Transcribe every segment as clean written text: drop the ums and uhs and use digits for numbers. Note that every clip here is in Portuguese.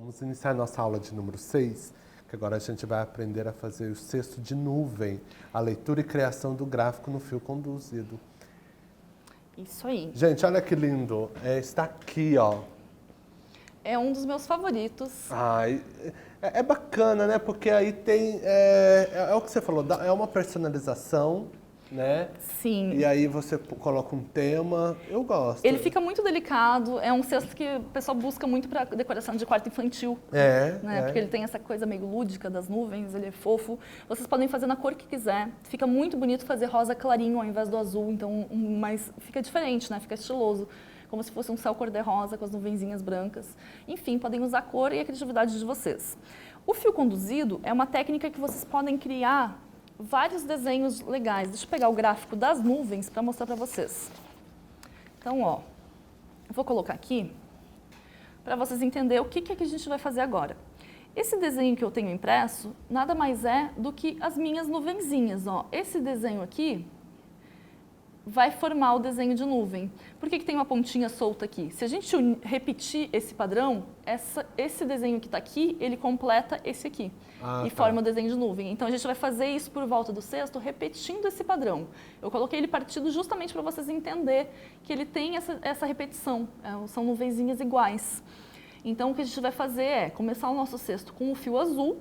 Vamos iniciar nossa aula de número 6, que agora a gente vai aprender a fazer o cesto de nuvem, a leitura e criação do gráfico no fio conduzido. Isso aí. Gente, olha que lindo. Está aqui, ó. É um dos meus favoritos. Ai, é bacana, né? Porque aí tem... É o que você falou, é uma personalização, né? Sim. E aí você coloca um tema. Eu gosto. Ele fica muito delicado, é um cesto que o pessoal busca muito para decoração de quarto infantil. Né? Porque ele tem essa coisa meio lúdica das nuvens, ele é fofo. Vocês podem fazer na cor que quiser. Fica muito bonito fazer rosa clarinho ao invés do azul, então, mas fica diferente, né? Fica estiloso. Como se fosse um céu cor-de-rosa com as nuvenzinhas brancas. Enfim, podem usar a cor e a criatividade de vocês. O fio conduzido é uma técnica que vocês podem criar vários desenhos legais. Deixa eu pegar o gráfico das nuvens para mostrar para vocês. Então, ó, eu vou colocar aqui para vocês entenderem o que a gente vai fazer agora. Esse desenho que eu tenho impresso nada mais é do que as minhas nuvenzinhas. Ó. Esse desenho aqui vai formar o desenho de nuvem. Por que tem uma pontinha solta aqui? Se a gente repetir esse padrão, esse desenho que está aqui, ele completa esse aqui. E forma o desenho de nuvem. Então a gente vai fazer isso por volta do cesto, repetindo esse padrão. Eu coloquei ele partido justamente para vocês entenderem que ele tem essa repetição. São nuvenzinhas iguais. Então o que a gente vai fazer é começar o nosso cesto com o fio azul,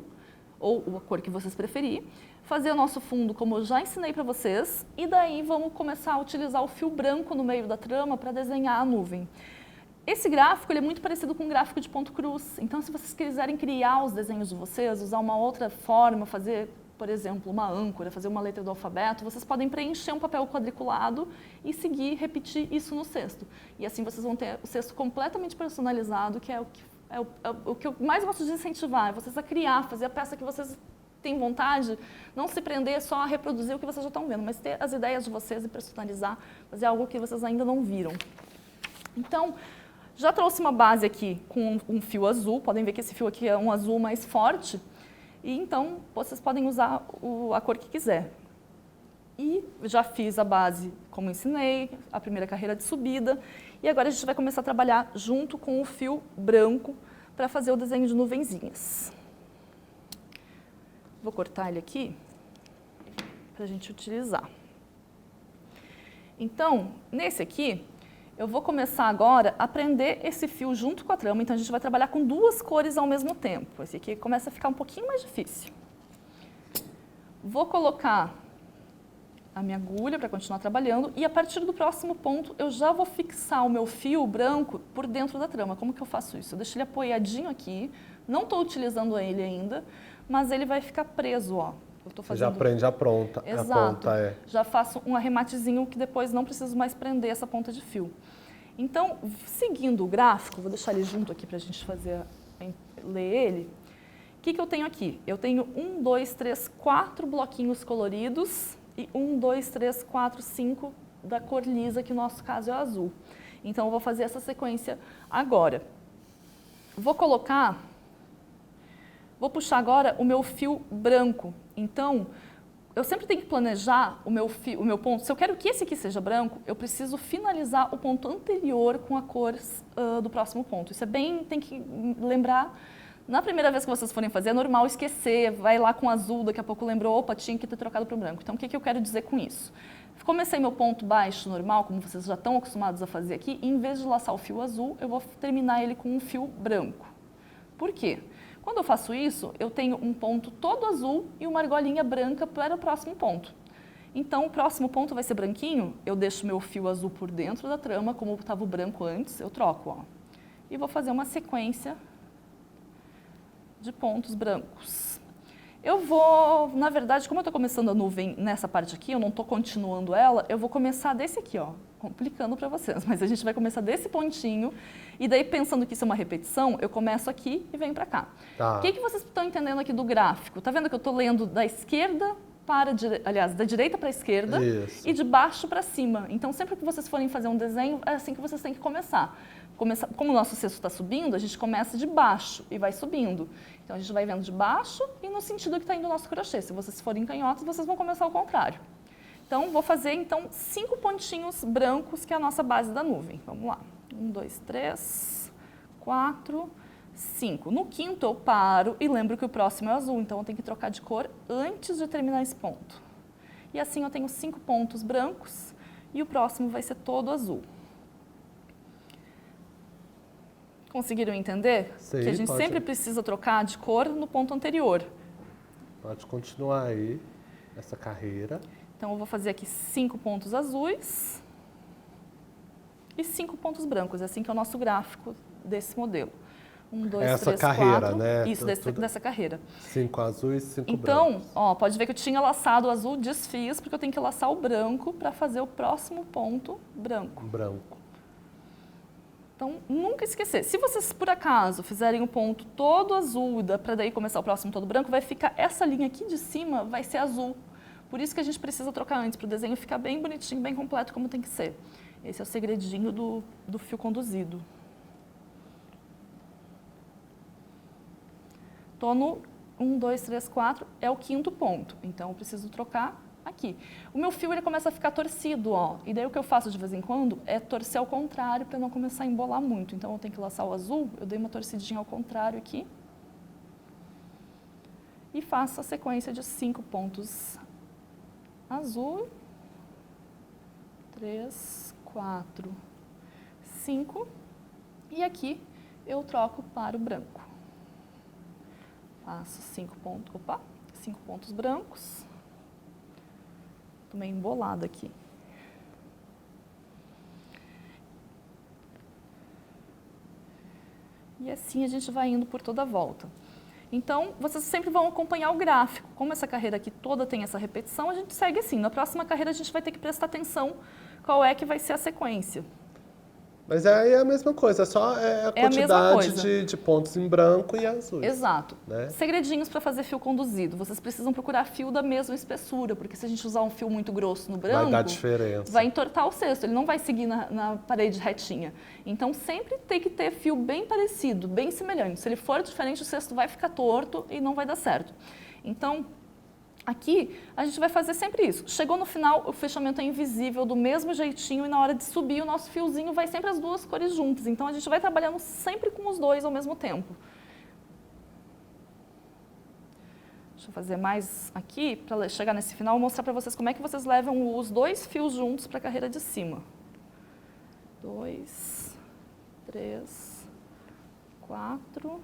ou a cor que vocês preferirem, fazer o nosso fundo como eu já ensinei para vocês, e daí vamos começar a utilizar o fio branco no meio da trama para desenhar a nuvem. Esse gráfico ele é muito parecido com um gráfico de ponto cruz, então se vocês quiserem criar os desenhos de vocês, usar uma outra forma, fazer, por exemplo, uma âncora, fazer uma letra do alfabeto, vocês podem preencher um papel quadriculado e seguir, repetir isso no cesto. E assim vocês vão ter o cesto completamente personalizado, que é o que eu mais gosto de incentivar, é vocês a criar, fazer a peça que vocês têm vontade, não se prender só a reproduzir o que vocês já estão vendo, mas ter as ideias de vocês e personalizar, fazer algo que vocês ainda não viram. Então, já trouxe uma base aqui com um fio azul, podem ver que esse fio aqui é um azul mais forte, e então vocês podem usar a cor que quiser. E já fiz a base como ensinei, a primeira carreira de subida, e agora a gente vai começar a trabalhar junto com o fio branco para fazer o desenho de nuvenzinhas. Vou cortar ele aqui para a gente utilizar. Então, nesse aqui, eu vou começar agora a prender esse fio junto com a trama. Então, a gente vai trabalhar com duas cores ao mesmo tempo. Esse aqui começa a ficar um pouquinho mais difícil. Vou colocar a minha agulha para continuar trabalhando. E a partir do próximo ponto, eu já vou fixar o meu fio branco por dentro da trama. Como que eu faço isso? Eu deixo ele apoiadinho aqui. Não estou utilizando ele ainda, mas ele vai ficar preso, ó. Eu tô fazendo... Já prende a ponta. Exato. A ponta Já faço um arrematezinho que depois não preciso mais prender essa ponta de fio. Então, seguindo o gráfico, vou deixar ele junto aqui para a gente ler ele. O que eu tenho aqui? Eu tenho 1, 2, 3, 4 bloquinhos coloridos e 1, 2, 3, 4, 5 da cor lisa, que no nosso caso é o azul. Então, eu vou fazer essa sequência agora. Vou puxar agora o meu fio branco. Então, eu sempre tenho que planejar o meu ponto. Se eu quero que esse aqui seja branco, eu preciso finalizar o ponto anterior com a cor do próximo ponto. Isso é tem que lembrar. Na primeira vez que vocês forem fazer, é normal esquecer, vai lá com azul, daqui a pouco lembrou, opa, tinha que ter trocado para o branco. Então, o que eu quero dizer com isso? Comecei meu ponto baixo normal, como vocês já estão acostumados a fazer aqui, e em vez de laçar o fio azul, eu vou terminar ele com um fio branco. Por quê? Quando eu faço isso, eu tenho um ponto todo azul e uma argolinha branca para o próximo ponto. Então, o próximo ponto vai ser branquinho, eu deixo meu fio azul por dentro da trama, como estava o branco antes, eu troco, ó. E vou fazer uma sequência de pontos brancos. Eu vou, na verdade, como eu estou começando a nuvem nessa parte aqui, eu não estou continuando ela, eu vou começar desse aqui, ó, complicando para vocês, mas a gente vai começar desse pontinho, e daí pensando que isso é uma repetição, eu começo aqui e venho para cá. Tá. O que vocês estão entendendo aqui do gráfico? Tá vendo que eu estou lendo da esquerda aliás, da direita para a esquerda. Isso. E de baixo para cima. Então, sempre que vocês forem fazer um desenho, é assim que vocês têm que começar. Como o nosso cesto está subindo, a gente começa de baixo e vai subindo. Então, a gente vai vendo de baixo e no sentido que está indo o nosso crochê. Se vocês forem canhotos, vocês vão começar ao contrário. Então, vou fazer 5 pontinhos brancos, que é a nossa base da nuvem. Vamos lá. 1, 2, 3, 4, 5. No quinto eu paro e lembro que o próximo é azul, então eu tenho que trocar de cor antes de terminar esse ponto. E assim eu tenho 5 pontos brancos e o próximo vai ser todo azul. Conseguiram entender? Sim, que a gente sempre precisa trocar de cor no ponto anterior. Pode continuar aí, essa carreira. Então eu vou fazer aqui 5 pontos azuis e 5 pontos brancos, assim que é o nosso gráfico desse modelo. 1, 2, essa 3, carreira, 4. né? Isso, dessa carreira. 5 azuis, 5 brancos. Então, ó, pode ver que eu tinha laçado o azul, desfiz, porque eu tenho que laçar o branco para fazer o próximo ponto branco. Branco. Então, nunca esquecer. Se vocês, por acaso, fizerem um ponto todo azul, para daí começar o próximo todo branco, vai ficar essa linha aqui de cima, vai ser azul. Por isso que a gente precisa trocar antes, para o desenho ficar bem bonitinho, bem completo, como tem que ser. Esse é o segredinho do fio conduzido. Estou no 1, 2, 3, 4, é o quinto ponto. Então, eu preciso trocar aqui. O meu fio ele começa a ficar torcido, ó. E daí o que eu faço de vez em quando é torcer ao contrário para não começar a embolar muito. Então, eu tenho que laçar o azul, eu dei uma torcidinha ao contrário aqui. E faço a sequência de 5 pontos azul. 3, 4, 5. E aqui eu troco para o branco. Faço 5 pontos brancos. Estou meio embolada aqui. E assim a gente vai indo por toda a volta. Então, vocês sempre vão acompanhar o gráfico. Como essa carreira aqui toda tem essa repetição, a gente segue assim. Na próxima carreira a gente vai ter que prestar atenção qual é que vai ser a sequência. Mas aí é a mesma coisa, só a quantidade de pontos em branco e azul. Exato. Né? Segredinhos para fazer fio conduzido. Vocês precisam procurar fio da mesma espessura, porque se a gente usar um fio muito grosso no branco, vai dar diferença. Vai entortar o cesto, ele não vai seguir na parede retinha. Então, sempre tem que ter fio bem parecido, bem semelhante. Se ele for diferente, o cesto vai ficar torto e não vai dar certo. Então, aqui, a gente vai fazer sempre isso. Chegou no final, o fechamento é invisível do mesmo jeitinho e na hora de subir, o nosso fiozinho vai sempre as duas cores juntas. Então, a gente vai trabalhando sempre com os dois ao mesmo tempo. Deixa eu fazer mais aqui, para chegar nesse final, mostrar para vocês como é que vocês levam os dois fios juntos para a carreira de cima. 2, 3, 4.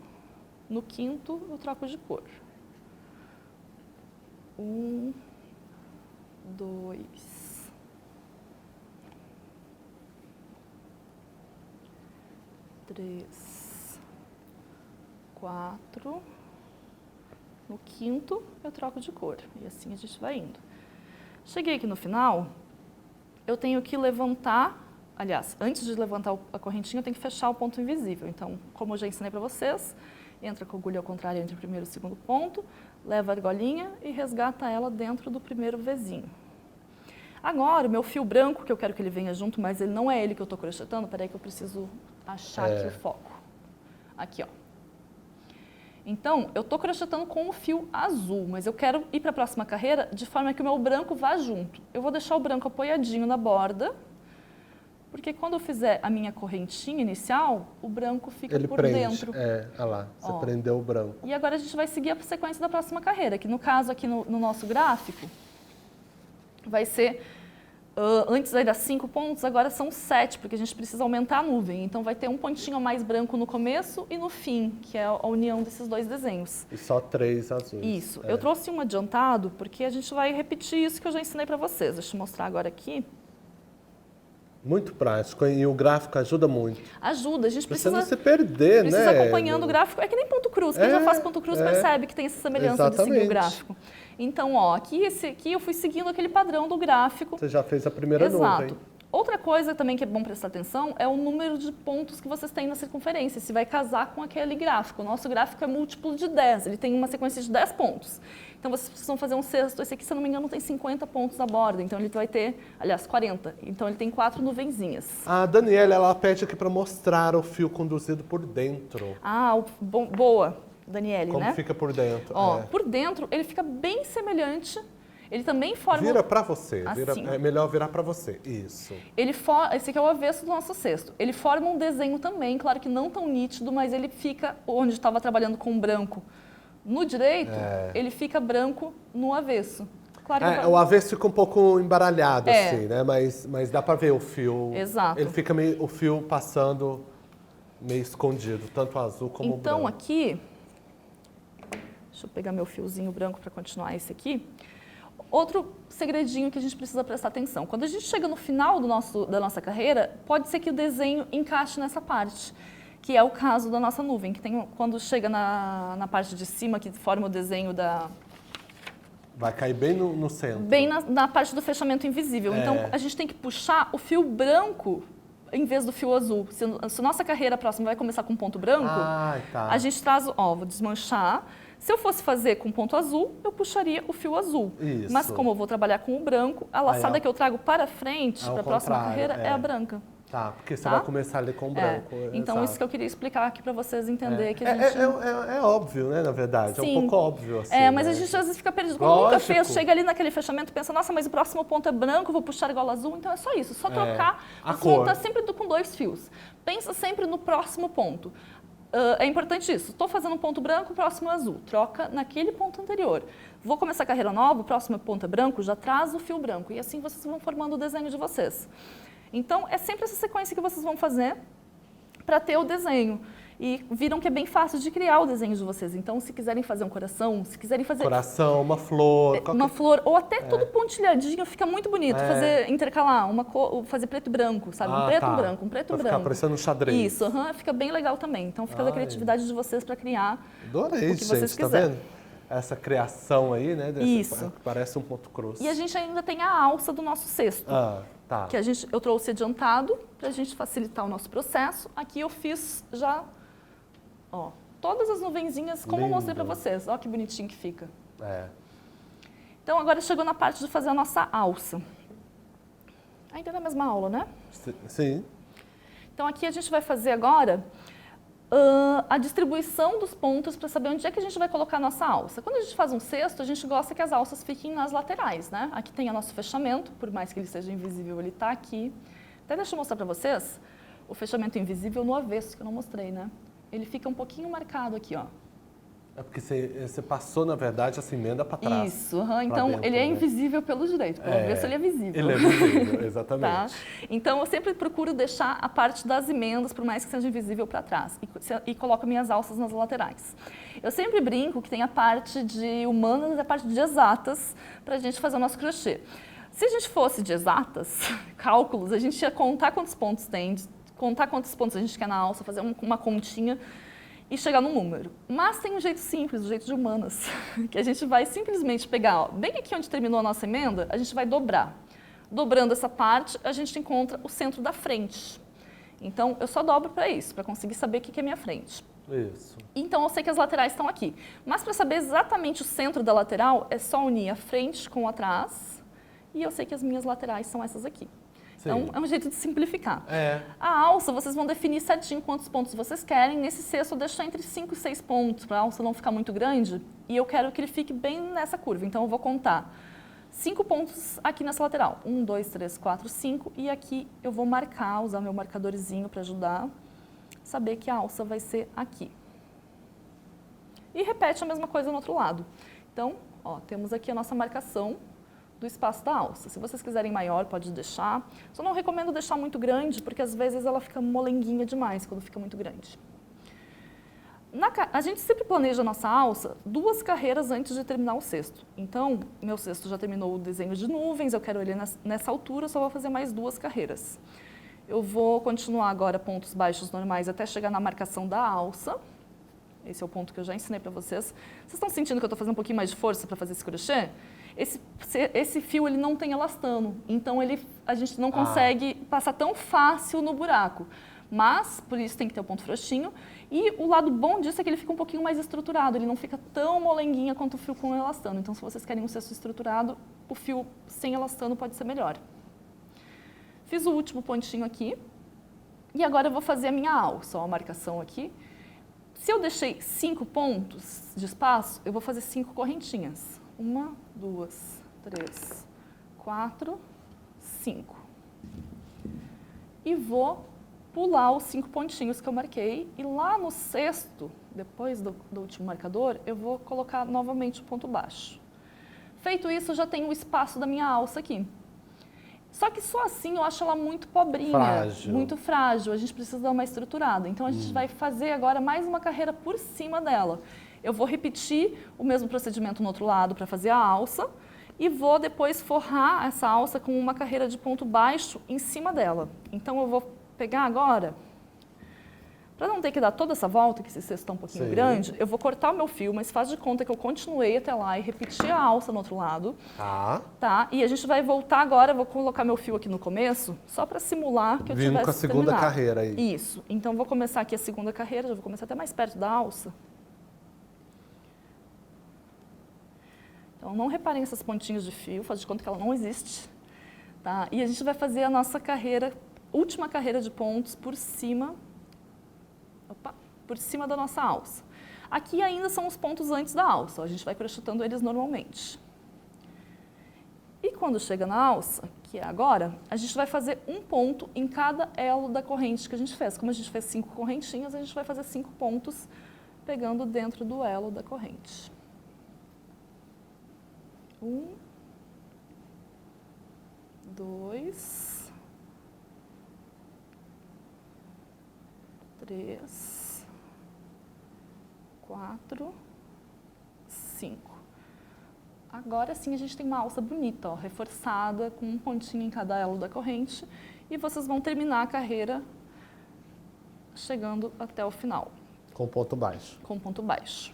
No quinto, eu troco de cor. 1, 2, 3, 4. No quinto, eu troco de cor. E assim a gente vai indo. Cheguei aqui no final, eu tenho que levantar, aliás, antes de levantar a correntinha, eu tenho que fechar o ponto invisível. Então, como eu já ensinei para vocês, entra com a agulha ao contrário entre o primeiro e o segundo ponto, leva a argolinha e resgata ela dentro do primeiro Vzinho. Agora, o meu fio branco, que eu quero que ele venha junto, mas ele não é ele que eu estou crochetando, peraí que eu preciso achar aqui o foco. Aqui, ó. Então, eu estou crochetando com o fio azul, mas eu quero ir para a próxima carreira de forma que o meu branco vá junto. Eu vou deixar o branco apoiadinho na borda, porque quando eu fizer a minha correntinha inicial, o branco fica por dentro. Olha lá, você prendeu o branco. E agora a gente vai seguir a sequência da próxima carreira, que no caso aqui no nosso gráfico, vai ser, antes aí das 5 pontos, agora são 7, porque a gente precisa aumentar a nuvem. Então vai ter um pontinho a mais branco no começo e no fim, que é a união desses dois desenhos. E só 3 azuis. Isso. Eu trouxe um adiantado, porque a gente vai repetir isso que eu já ensinei para vocês. Deixa eu mostrar agora aqui. Muito prático, e o gráfico ajuda muito. Ajuda, a gente precisa não se perder, né? Precisa acompanhando o gráfico. É que nem ponto cruz. Quem já faz ponto cruz percebe que tem essa semelhança de seguir o gráfico. Então, ó, aqui eu fui seguindo aquele padrão do gráfico. Você já fez a primeira nuvem. Outra coisa também que é bom prestar atenção é o número de pontos que vocês têm na circunferência, se vai casar com aquele gráfico. O nosso gráfico é múltiplo de 10, ele tem uma sequência de 10 pontos. Então, vocês precisam fazer um cesto. Esse aqui, se eu não me engano, tem 50 pontos na borda, então ele vai ter, aliás, 40. Então, ele tem 4 nuvenzinhas. A Daniela, ela pede aqui para mostrar o fio conduzido por dentro. Boa, Daniele, né? Como fica por dentro. Ó, por dentro, ele fica bem semelhante. Ele também forma... Vira para você, assim, é melhor virar para você, isso. Esse aqui é o avesso do nosso cesto. Ele forma um desenho também, claro que não tão nítido, mas ele fica onde estava trabalhando com branco no direito, ele fica branco no avesso. Claro que o avesso fica um pouco embaralhado, assim, né? Mas dá para ver o fio. Exato. Ele fica o fio passando meio escondido, tanto azul como branco. Então aqui, deixa eu pegar meu fiozinho branco para continuar esse aqui. Outro segredinho que a gente precisa prestar atenção. Quando a gente chega no final da nossa carreira, pode ser que o desenho encaixe nessa parte, que é o caso da nossa nuvem, que tem, quando chega na parte de cima, que forma o desenho da... Vai cair bem no centro. Bem na parte do fechamento invisível. Então, a gente tem que puxar o fio branco em vez do fio azul. Se nossa carreira próxima vai começar com ponto branco, a gente traz... vou desmanchar. Se eu fosse fazer com ponto azul, eu puxaria o fio azul. Isso. Mas como eu vou trabalhar com o branco, a laçada que eu trago para frente, para a próxima carreira, é a branca. Tá, porque você vai começar ali com o branco. Então, isso que eu queria explicar aqui para vocês entenderem que a gente... É óbvio, né, na verdade. Sim. É um pouco óbvio, assim. Mas a gente às vezes fica perdido. Como nunca fez, chega ali naquele fechamento e pensa, nossa, mas o próximo ponto é branco, vou puxar igual azul. Então, é só isso, só trocar. Você não está sempre com 2 fios. Pensa sempre no próximo ponto. É importante isso. Estou fazendo um ponto branco, o próximo é azul. Troca naquele ponto anterior. Vou começar a carreira nova, o próximo ponto é branco, já traz o fio branco. E assim vocês vão formando o desenho de vocês. Então, é sempre essa sequência que vocês vão fazer para ter o desenho. E viram que é bem fácil de criar o desenho de vocês. Então, se quiserem fazer um coração, se quiserem fazer... Coração, uma flor... flor, ou até todo pontilhadinho, fica muito bonito. Intercalar, fazer preto e branco, sabe? Um preto e branco, um preto e branco. Ficar parecendo um xadrez. Isso, fica bem legal também. Então, fica da criatividade de vocês para criar Adorei, o que vocês quiserem. Tá vendo? Essa criação aí, né? Isso. Parece um ponto cruz. E a gente ainda tem a alça do nosso cesto. Tá. Que eu trouxe adiantado para a gente facilitar o nosso processo. Aqui eu fiz já, todas as nuvenzinhas como eu mostrei para vocês. Olha que bonitinho que fica. Então agora chegou na parte de fazer a nossa alça. Ainda na mesma aula, né? Sim. Então aqui a gente vai fazer agora a distribuição dos pontos para saber onde é que a gente vai colocar a nossa alça. Quando a gente faz um cesto, a gente gosta que as alças fiquem nas laterais, né? Aqui tem o nosso fechamento, por mais que ele seja invisível, ele está aqui. Até deixa eu mostrar para vocês o fechamento invisível no avesso, que eu não mostrei, né? Ele fica um pouquinho marcado aqui, ó. É porque você passou, na verdade, essa emenda para trás. Isso, então dentro, ele é invisível pelo direito, pelo avesso ele é visível. Ele é visível, exatamente. Tá? Então eu sempre procuro deixar a parte das emendas, por mais que seja invisível, para trás. E coloco minhas alças nas laterais. Eu sempre brinco que tem a parte de humanas e a parte de exatas para a gente fazer o nosso crochê. Se a gente fosse de exatas, cálculos, a gente ia contar quantos pontos tem, contar quantos pontos a gente quer na alça, fazer uma continha e chegar num número. Mas tem um jeito simples, o jeito de humanas, que a gente vai simplesmente pegar, bem aqui onde terminou a nossa emenda, a gente vai dobrar. Dobrando essa parte, a gente encontra o centro da frente. Então, eu só dobro para isso, para conseguir saber o que é minha frente. Isso. Então, eu sei que as laterais estão aqui. Mas para saber exatamente o centro da lateral, é só unir a frente com o atrás, e eu sei que as minhas laterais são essas aqui. Sim. Então, é um jeito de simplificar. A alça, vocês vão definir certinho quantos pontos vocês querem. Nesse cesto, eu deixo entre 5 e 6 pontos, para a alça não ficar muito grande. E eu quero que ele fique bem nessa curva. Então, eu vou contar 5 pontos aqui nessa lateral. 1, 2, 3, 4, 5. E aqui eu vou marcar, usar meu marcadorzinho para ajudar a saber que a alça vai ser aqui. E repete a mesma coisa no outro lado. Então, temos aqui a nossa marcação do espaço da alça. Se vocês quiserem maior, pode deixar. Só não recomendo deixar muito grande, porque às vezes ela fica molenguinha demais quando fica muito grande. A gente sempre planeja a nossa alça 2 carreiras antes de terminar o cesto. Então, meu cesto já terminou o desenho de nuvens, eu quero ele nessa altura, eu só vou fazer mais 2 carreiras. Eu vou continuar agora pontos baixos normais até chegar na marcação da alça. Esse é o ponto que eu já ensinei para vocês. Vocês estão sentindo que eu estou fazendo um pouquinho mais de força para fazer esse crochê? Esse fio ele não tem elastano, então a gente não consegue passar tão fácil no buraco. Mas, por isso tem que ter o ponto frouxinho. E o lado bom disso é que ele fica um pouquinho mais estruturado, ele não fica tão molenguinha quanto o fio com elastano. Então, se vocês querem um cesto estruturado, o fio sem elastano pode ser melhor. Fiz o último pontinho aqui. E agora eu vou fazer a minha alça, a marcação aqui. Se eu deixei 5 pontos de espaço, eu vou fazer 5 correntinhas. 1, 2, 3, 4, 5. E vou pular os 5 pontinhos que eu marquei. E lá no sexto, depois do último marcador, eu vou colocar novamente o ponto baixo. Feito isso, eu já tenho o espaço da minha alça aqui. Só que só assim eu acho ela muito pobrinha, frágil. Muito frágil. A gente precisa dar uma estruturada. Então a gente vai fazer agora mais uma carreira por cima dela. Eu vou repetir o mesmo procedimento no outro lado para fazer a alça e vou depois forrar essa alça com uma carreira de ponto baixo em cima dela. Então eu vou pegar agora, para não ter que dar toda essa volta, que esse cesto está um pouquinho grande, eu vou cortar o meu fio, mas faz de conta que eu continuei até lá e repeti a alça no outro lado. Tá? E a gente vai voltar agora, eu vou colocar meu fio aqui no começo, só para simular que eu tivesse com a segunda terminado. carreira aí. Isso. Então, vou começar aqui a segunda carreira, já vou começar até mais perto da alça. Então, não reparem essas pontinhas de fio, faz de conta que ela não existe. Tá? E a gente vai fazer a nossa carreira, última carreira de pontos por cima da nossa alça. Aqui ainda são os pontos antes da alça, a gente vai crochetando eles normalmente. E quando chega na alça, que é agora, a gente vai fazer um ponto em cada elo da corrente que a gente fez. Como a gente fez 5 correntinhas, a gente vai fazer 5 pontos pegando dentro do elo da corrente. 1, 2, 3, 4, 5. Agora sim a gente tem uma alça bonita, ó, reforçada, com um pontinho em cada elo da corrente. E vocês vão terminar a carreira chegando até o final. Com ponto baixo. Com ponto baixo.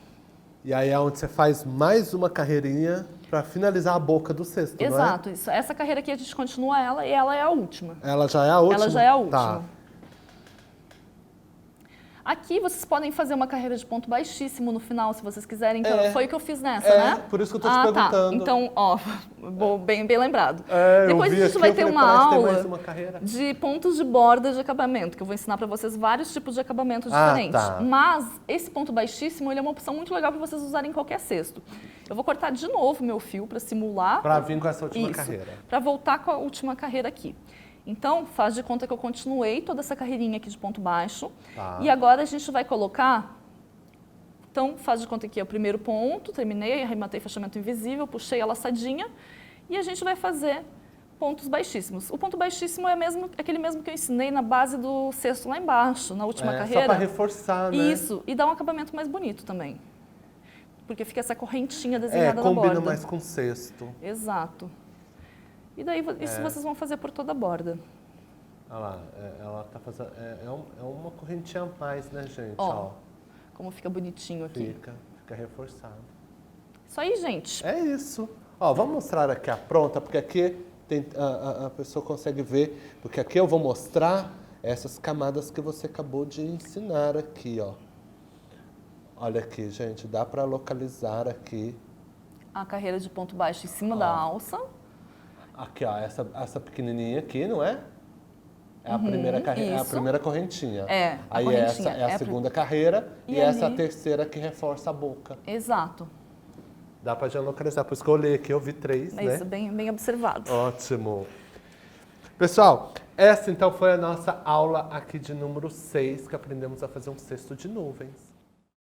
E aí é onde você faz mais uma carreirinha para finalizar a boca do cesto, não é? Exato, isso. Essa carreira aqui a gente continua ela e ela é a última. Ela já é a última? Ela já é a última. Tá. Aqui vocês podem fazer uma carreira de ponto baixíssimo no final, se vocês quiserem. Então, foi o que eu fiz nessa, né? Por isso que eu tô te perguntando. Tá. Então, ó, bem lembrado. É, depois a gente vai ter uma aula de pontos de borda de acabamento, que eu vou ensinar para vocês vários tipos de acabamento diferentes. Tá. Mas esse ponto baixíssimo, ele é uma opção muito legal para vocês usarem em qualquer cesto. Eu vou cortar de novo meu fio para simular. Para vir com essa última carreira. Para voltar com a última carreira aqui. Então, faz de conta que eu continuei toda essa carreirinha aqui de ponto baixo. Tá. E agora a gente vai colocar... Então, faz de conta que é o primeiro ponto, terminei, arrematei fechamento invisível, puxei a laçadinha. E a gente vai fazer pontos baixíssimos. O ponto baixíssimo é aquele mesmo que eu ensinei na base do cesto lá embaixo, na última carreira. Só para reforçar, né? Isso, e dar um acabamento mais bonito também. Porque fica essa correntinha desenhada na borda. Combina mais com o cesto. Exato. E daí isso vocês vão fazer por toda a borda. Olha lá, ela tá fazendo. É uma correntinha a mais, né, gente? Ó, como fica bonitinho aqui. Fica reforçado. Isso aí, gente. É isso. Ó, vamos mostrar aqui a pronta, porque aqui a pessoa consegue ver, porque aqui eu vou mostrar essas camadas que você acabou de ensinar aqui, ó. Olha aqui, gente, dá para localizar aqui. A carreira de ponto baixo em cima da alça. Aqui, ó, essa pequenininha aqui, não é? É a primeira carreira, é a primeira correntinha. Aí essa é a segunda carreira e essa é a terceira que reforça a boca. Exato. Dá para já localizar, por isso que eu olhei aqui, eu vi 3, né? Isso, bem observado. Ótimo. Pessoal, essa então foi a nossa aula aqui de número 6, que aprendemos a fazer um cesto de nuvens.